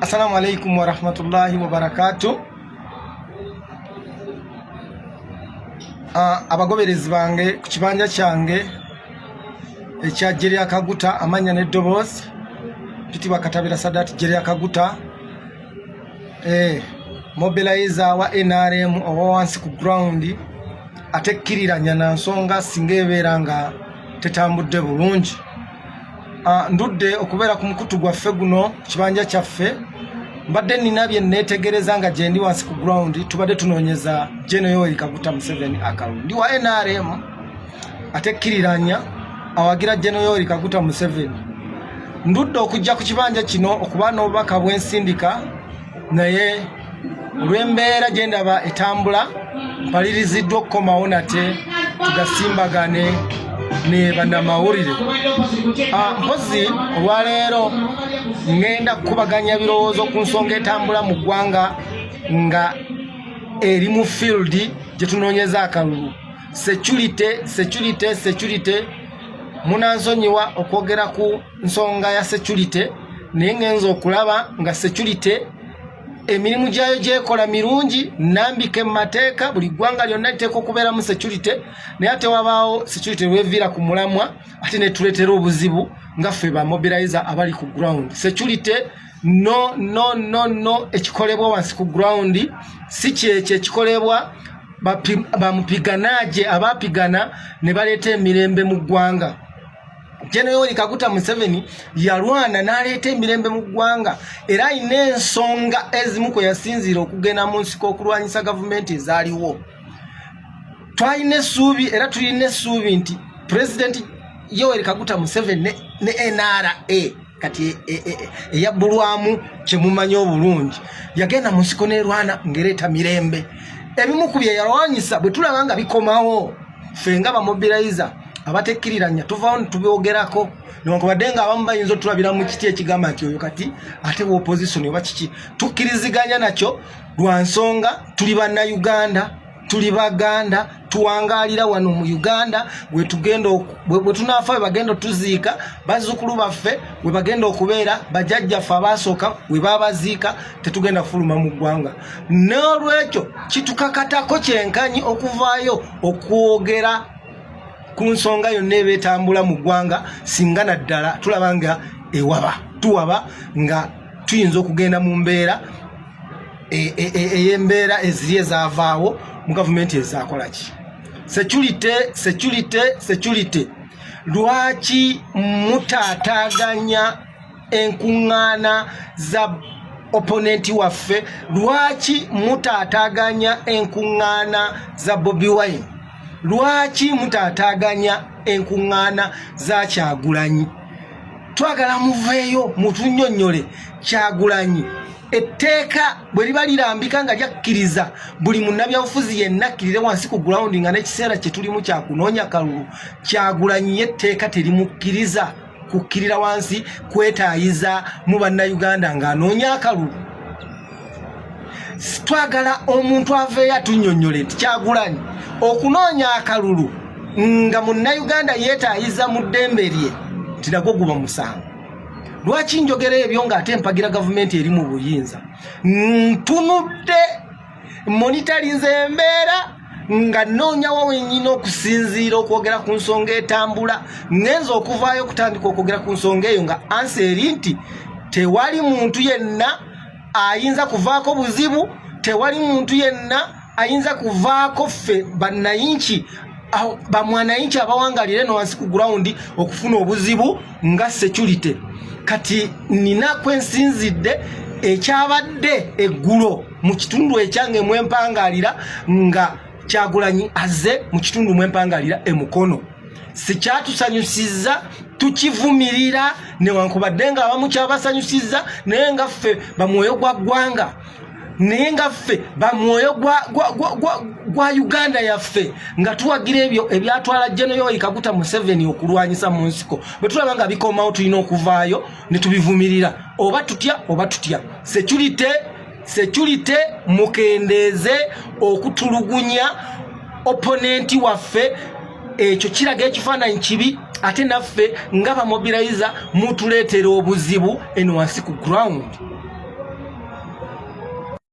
Assalamu alaikum wa rahmatullahi wa barakatuh. Abagoberezi bange ku kibanja kyange ekya Jeria Kaguta amanya ne Dobozi kitibwa Katabira Sadat Jeria Kaguta mobilizer wa NRM owa wansi ku ground atekkiriranya na nsonga singeberanga tetambudde bulungi. Ndudde okubeera ku mukutu gwaffe guno kibanja kyaffe mbadde ninabye netegereza nga gyendi wansi ku ground tubadde tunoonyeza General Yoweri Kaguta Museveni akalulu ndi wa NRM atekkiriranya awagira General Yoweri Kaguta Museveni. Ndudde okujja ku kibanja kino okuba n'obubaka bw'ensindika naye olw'embeera gye ndaba etambula mpaliriziddwa okukomawo nate tugasimbagane ne bannamawulire. Mpozi olwaleero ngenda kukubaganya birowoozo ku nsonga etambula mu ggwanga nga eri mu field gye tunoonyeza akalulu. Security munansonyiwa okwogera ku nsonga ya security naye ngenza okulaba nga security emirimu gyayo gyekola mirungi nambike mu mateeka buli ggwanga lyonna liteeka okubeera mu security naye ate wabaawo security lweviira ku mulamwa ate ne tuleetera obuzibu nga ffe ba mobilizer abali ku ground. Security no ekikolebwa wansi ku ground si kyekyo ekikolebwa bamupiganaje abapigana ne baleeta emirembe mu ggwanga. General Yoweri Kaguta Museveni yalwana n'aleeta emirembe mu ggwanga era ayina ensonga ezimu kwe yasinziira okugenda mu nsiko okulwanyisa gavumenti ezaaliwo. Twalina essuubi era tulina essuubi nti President Yoweri Kaguta Museveni ne NRA kati eyabbulwamu kyemumanyi obulungi yagenda mu nsiko n'erwana ng'ereeta mirembe. Ebimu ku bye yalwanyisa bwe tulaba nga bikomawo ffe nga bamobilizer abatekkiriranya tuvaawo netubyogerako newankubadde nga abamu bayinza otulabira mu kiti ekigamba nti oyo kati ate wa opposition oba kiki tukkiriziganya nakyo lwa nsonga tuli bannayuganda tuli baganda tuwangaalira wano mu Uganda bwe tunaafa we bagenda otuziika bazzukulu baffe we bagenda okubeera bajjajjaffe abaasooka we baabaziika tetugenda kufuluma mu ggwanga. N'olwekyo kitukakatako kyenkanyi okuvaayo okwogera ku nsonga yonna eba etambula mu ggwanga singa naddala tulaba nga tuwaba nga tuyinza okugenda mu mbeera ey'embeera eziri ezaavaawo mu gavumenti ezaakola ki. Security lwaki mutaataaganya enkuŋŋaana za opponenti waffe? Lwaki mutaataaganya enkuŋŋaana za Bobi Wine? Lwaki mutaataaganya enkuŋŋaana za Kyagulanyi? Twagala muveeyo mutunnyonnyole Kyagulanyi etteeka bwe liba lirambika nga lyakkiriza buli munnabyabufuzi yenna akkirire wansi ku ground nga n'ekiseera kye tulimu kya kunoonya kalulu. Kyagulanyi yetteeka terimukkiriza kukkirira wansi kwetaayiza mu bannayuganda ng'anoonya akalulu. Twagala omuntu aveeyo atunnyonnyole nti Kyagulanyi okunoonya akalulu nga munnayuganda yeetaayiza mu ddembe lye nti nagwo guba musango. Lwaki njogera ebyo ng'ate mpagira gavumenti eri mu buyinza? Ntunudde monitarinze embeera nga nnoonyawo wennyina okusinziira okwogera ku nsonga etambula. Ngenza okuvaayo okutandika okwogera ku nsonga eyo nga ansi eri nti tewali muntu yenna ayinza kuvaako buzibu, tewali muntu yenna ayinza kuvaako ffe bannayinki bamwanayinki abawangalire no wansi ku ground okufuna obuzibu nga security. Kati nina kwensinzidde ekyabadde eggulo mu kitundu ekyange mwempangaalira nga Kyagulanyi azze mu kitundu mwempangaalira emukono. Sikyatusanyusizza, tukivumirira newankubadde nga abamu kyabasanyusizza naye nga ffe bamwoyo gwa ggwanga naye nga ffe bamwoyo gwa Uganda yaffe nga tuwagira ebyo ebyatwala General Yoweri Kaguta Museveni okulwanyisa mu nsiko. Bwe tulaba nga bikomawo tulina okuvaayo ne tubivumirira oba tutya. Security mukendeeze okutulugunya opponenti waffe ekyo kiraga ekifaananyi kibi ate naffe nga bamobilizer mutuleetera obuzibu eno wansi ku ground